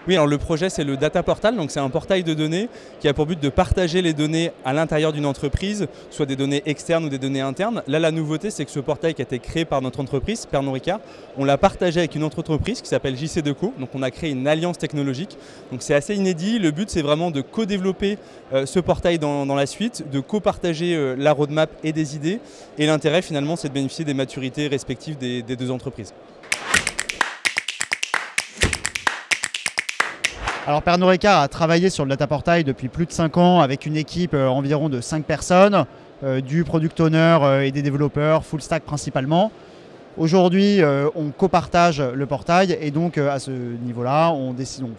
Oui, alors le projet, c'est le Data Portal, donc c'est un portail de données qui a pour but de partager les données à l'intérieur d'une entreprise, soit des données externes ou des données internes. Là, la nouveauté, c'est que ce portail qui a été créé par notre entreprise, Pernod Ricard, on l'a partagé avec une autre entreprise qui s'appelle JC2Co, donc on a créé une alliance technologique. Donc c'est assez inédit, le but c'est vraiment de co-développer ce portail dans la suite, de co-partager la roadmap et des idées, et l'intérêt finalement c'est de bénéficier des maturités respectives des deux entreprises. Alors Pernod Ricard a travaillé sur le Data Portail depuis plus de 5 ans avec une équipe environ de 5 personnes, du product owner et des développeurs, full stack principalement. Aujourd'hui, on copartage le portail et donc à ce niveau-là, on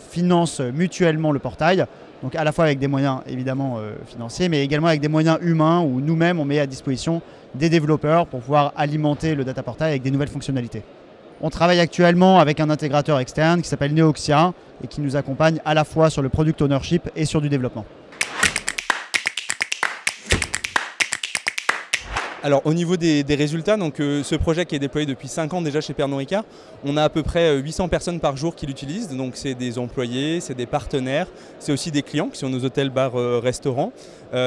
finance mutuellement le portail, donc à la fois avec des moyens évidemment financiers, mais également avec des moyens humains où nous-mêmes on met à disposition des développeurs pour pouvoir alimenter le Data Portail avec des nouvelles fonctionnalités. On travaille actuellement avec un intégrateur externe qui s'appelle Neoxia et qui nous accompagne à la fois sur le product ownership et sur du développement. Alors au niveau des résultats, donc, ce projet qui est déployé depuis 5 ans déjà chez Pernod Ricard, on a à peu près 800 personnes par jour qui l'utilisent. Donc c'est des employés, c'est des partenaires, c'est aussi des clients qui sont nos hôtels, bars, restaurants.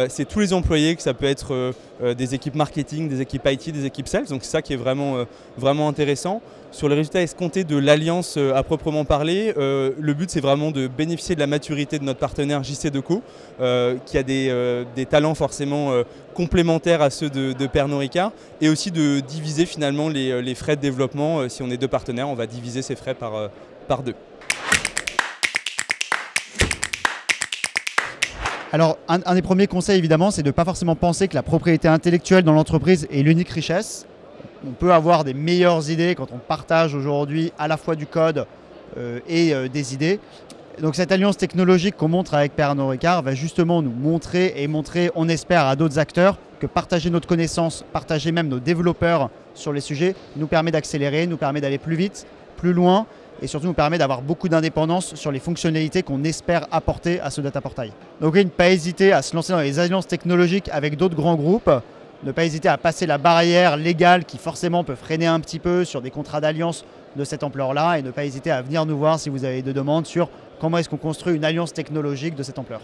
C'est tous les employés, que ça peut être des équipes marketing, des équipes IT, des équipes sales. Donc c'est ça qui est vraiment intéressant. Sur les résultats escomptés de l'alliance à proprement parler, le but c'est vraiment de bénéficier de la maturité de notre partenaire JC2Co, qui a des talents forcément complémentaires à ceux de Pernod Ricard, et aussi de diviser finalement les frais de développement. Si on est deux partenaires, on va diviser ces frais par deux. Alors un des premiers conseils évidemment, c'est de ne pas forcément penser que la propriété intellectuelle dans l'entreprise est l'unique richesse. On peut avoir des meilleures idées quand on partage aujourd'hui à la fois du code et des idées. Donc cette alliance technologique qu'on montre avec Pernod Ricard va justement nous montrer, on espère, à d'autres acteurs que partager notre connaissance, partager même nos développeurs sur les sujets nous permet d'accélérer, nous permet d'aller plus vite, plus loin et surtout nous permet d'avoir beaucoup d'indépendance sur les fonctionnalités qu'on espère apporter à ce data portail. Donc ne pas hésiter à se lancer dans les alliances technologiques avec d'autres grands groupes. Ne pas hésiter à passer la barrière légale qui forcément peut freiner un petit peu sur des contrats d'alliance de cette ampleur-là et ne pas hésiter à venir nous voir si vous avez des demandes sur comment est-ce qu'on construit une alliance technologique de cette ampleur.